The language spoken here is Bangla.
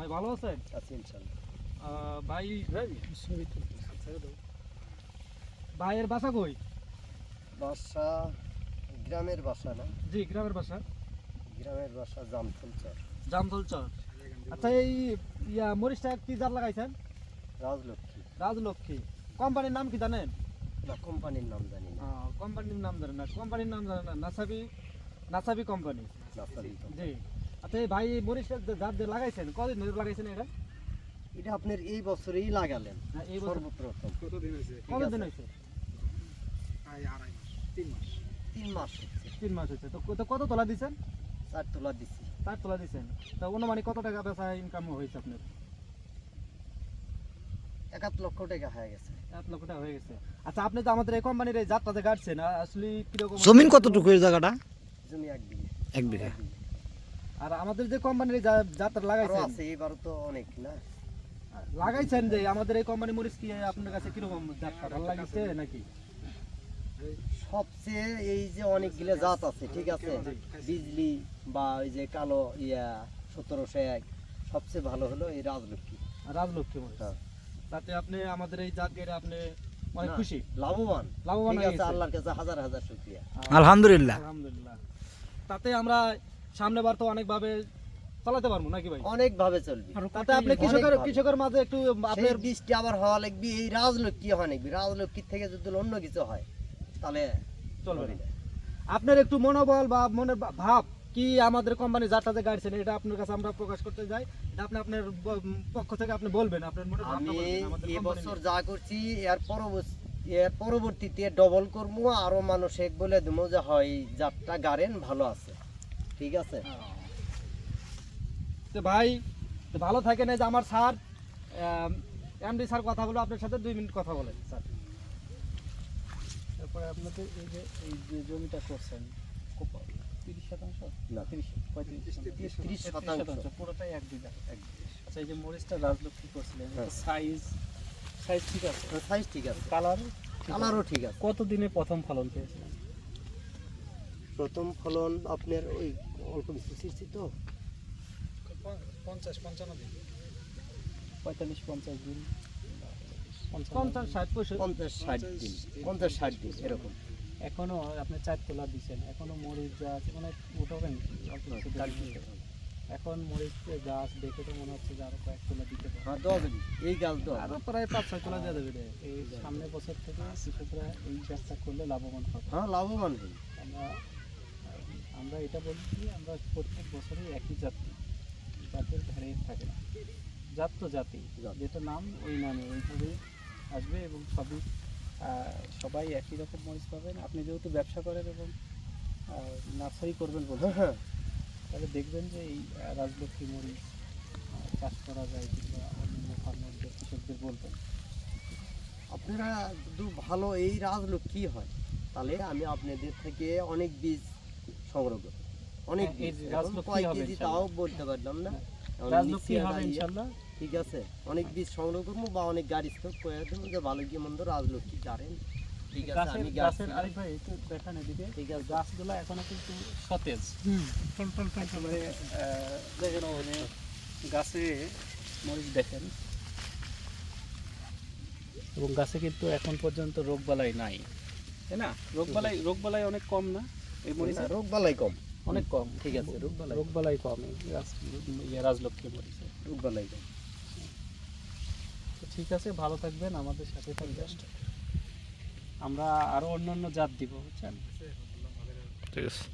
ভাই ভালো আছেন? আছি ইনশাআল্লাহ। ভাই ভাইয়ের বাসা কই? বাসা গ্রামের বাসা না? জি গ্রামের বাসা। গ্রামের বাসা জামতল চর। জামতল চর। আচ্ছা এই মরিচটা কি জাত লাগাইছেন? রাজলক্ষ্মী। রাজলক্ষ্মী। কোম্পানির নাম কি জানেন? না, কোম্পানির নাম জানি না। কোম্পানির নাম জানেন না? কোম্পানির নাম জানেন না? নাসাবি কোম্পানি। Nursery company. জি। আচ্ছা এই ভাই মরিচটা জাত দিয়ে লাগাইছেন কতদিন ধরে লাগাইছেন এটা? এটা আপনার এই বছরেই লাগালেন হ্যাঁ, এই বছর। সর্বপ্রথম। কতদিন হয়েছে? কতদিন হয়েছে? প্রায় 2.5 মাস, 3 মাস। 3 মাস হচ্ছে। 3 মাস হয়েছে। তো কত তোলা দিছেন? 4 তোলা দিছি। 4 তোলা দিছেন। তো অনুমানিক কত টাকা বেচা ইনকাম হয়েছে আপনার? 1 লক্ষ টাকা হয়ে গেছে। 1 লক্ষ টাকা হয়ে গেছে। আচ্ছা আপনি তো আমাদের এই কোম্পানির এই জাতটাতে গাড়ছেন আসলে কিরকম? জমিন কতটুকু এই জায়গাটা? জমি 1 বিঘে। 1 বিঘা। আর আমাদের যে কোম্পানির এই জাতটা আরো লাগাইছেন, আছে, এবার তো অনেক না। লাগাইছেন যে আমাদের এই কোম্পানি মরিচ কি আপনার কাছে কিরকম জাতটা ভালো লাগিছে নাকি? সবচেয়ে এই যে অনেকগুলো জাত আছে, ঠিক আছে, বিজলি বা ওই যে কালো 1701, সবচেয়ে ভালো হলো এই রাজলক্ষ্মী। রাজলক্ষ্মী মরিচ। হ্যাঁ। তাতে আপনি আমাদের এই জাত গেড়ে আপনি অনেক না, খুশি? লাভবান। লাভবান ঠিক হয়ে আছে, গেছে। আল্লাহর কাছে হাজার হাজার শুকরিয়া। আলহামদুলিল্লাহ। আলহামদুলিল্লাহ। তাতে আমরা সামনে বার তো অনেকভাবে চালাতে পারবো নাকি ভাই? অনেক ভাবে চলবে। তাতে আপনি অনেকভাবে। কৃষকের মাঝে একটু আপনার আপনার বৃষ্টি আবার হওয়া লাগবে, এই রাজলক্ষ্মী হয় নাকি, রাজলক্ষ্মীর থেকে যদি অন্য কিছু হয় তাহলে চলবে চলবে না। না। আপনার একটু মনোবল বা মনের ভাব কি আমাদের কোম্পানি যারটা যে গাড়ছেন এটা আপনার কাছে আমরা প্রকাশ করতে যাই, এটা আপনি আপনার পক্ষ থেকে আপনি বলবেন আপনার মনের ভাবটা আমি বলবেন আমাদের কোম্পানি এবছর নিয়ে। যা করছি এর পরবর্তীতে ডবল করবো, আরো মানুষে বলে দেবো যে হয় যাত্রা গাড়েন ভালো আছে, ঠিক আছে। তো ভাই তো ভালো থাকেন। এই যে আমার স্যার এমডি স্যার কথা বলো আপনার সাথে 2 মিনিট কথা বলেন স্যার। তারপরে আপনাদের এই যে জমিটা করছেন 30% না, 30% পুরোটাই 1 বিঘা। একদম। আচ্ছা এই যে মরিচটা রাজলক্ষ্মী করছিলেন হ্যাঁ। সাইজ ঠিক আছে, সাইজ ঠিক আছে, কালার কালারও ঠিক আছে। কতদিনে প্রথম ফলন পেয়েছিলেন? প্রথম ফলন আপনার ওই অল্প কিছু সৃষ্টি তো 50-55 দিন, 45-50 দিন, 50 60 65 50-60 দিন, 50-60 দিন এরকম। এখনো আপনি 4 তোলা দিচ্ছেন, এখনো মরিচ যা আছে মানে উঠাবেন কি? অল্প কিছু দিন। এখন মরিচ গাছ দেখে তো মনে হচ্ছে যে আরো কয়েক তোলা দিতে পারে। হ্যাঁ, দেওয়া যাবে, এই গাছ দেওয়া আরো প্রায় 5-6 তোলা দিয়ে দেবে রে। এই সামনের বছর থেকে কৃষকরা এই কাজটা করলে লাভবান হবে। হ্যাঁ, লাভবান হই। আমরা আমরা এটা বলছি, আমরা প্রত্যেক বছরই একই জাতের ভ্যারিয়েন্ট থাকে না, জাত তো জাতি, জাত। যেটা নাম ওই নামে ওইভাবেই আসবে এবং সবাই একই রকম মরিচ পাবেন। আপনি যেহেতু ব্যবসা করেন এবং নার্সারি করবেন বলছেন, হ্যাঁ, তাহলে দেখবেন যে এই রাজলক্ষ্মী মরিচ চাষ করা যায়, কিংবা অন্যান্য ফার্মারদের কৃষকদের বলবেন। আপনারা যদি ভালো এই রাজলক্ষ্মী হয় তাহলে আমি আপনাদের থেকে অনেক বীজ সংগ্রহ করব, অনেক হ্যাঁ, এই বীজ। এখন রাজলক্ষ্মী কয় হবে কেজি ইনশাআল্লাহ। তাও বলতে পারলাম না। এখন রাজলক্ষ্মী নিচে হবে দাঁড়িয়ে, ইনশাল্লাহ। ঠিক আছে, অনেক বীজ সংগ্রহ করবো বা অনেক গাড়ি স্টক করে দেবো যে ভালো কি মন্দ রাজলক্ষ্মী গাড়েন, ঠিক আছে। গাছের আমি গাছের গাছ আরিফ ভাই একটু দেখান এদিকে, ঠিক আছে। গাছগুলো এখনো কিন্তু সতেজ, একেবারে দেখেন মানে গাছে মরিচ দেখেন, এবং গাছে কিন্তু এখন পর্যন্ত রোগবালাই নাই, তাই না? রোগবালাই অনেক কম না এই মরিচে? রোগ বালাই কম, অনেক কম, ঠিক আছে, রোগবালাই কম এই রাজলক্ষ্মী মরিচে। রোগ বালাই কম। তো ঠিক আছে, ভালো থাকবেন, আমাদের সাথে থাকবেন, আমরা আরো অন্যান্য জাত দিব, বুঝছেন? ঠিক আছে।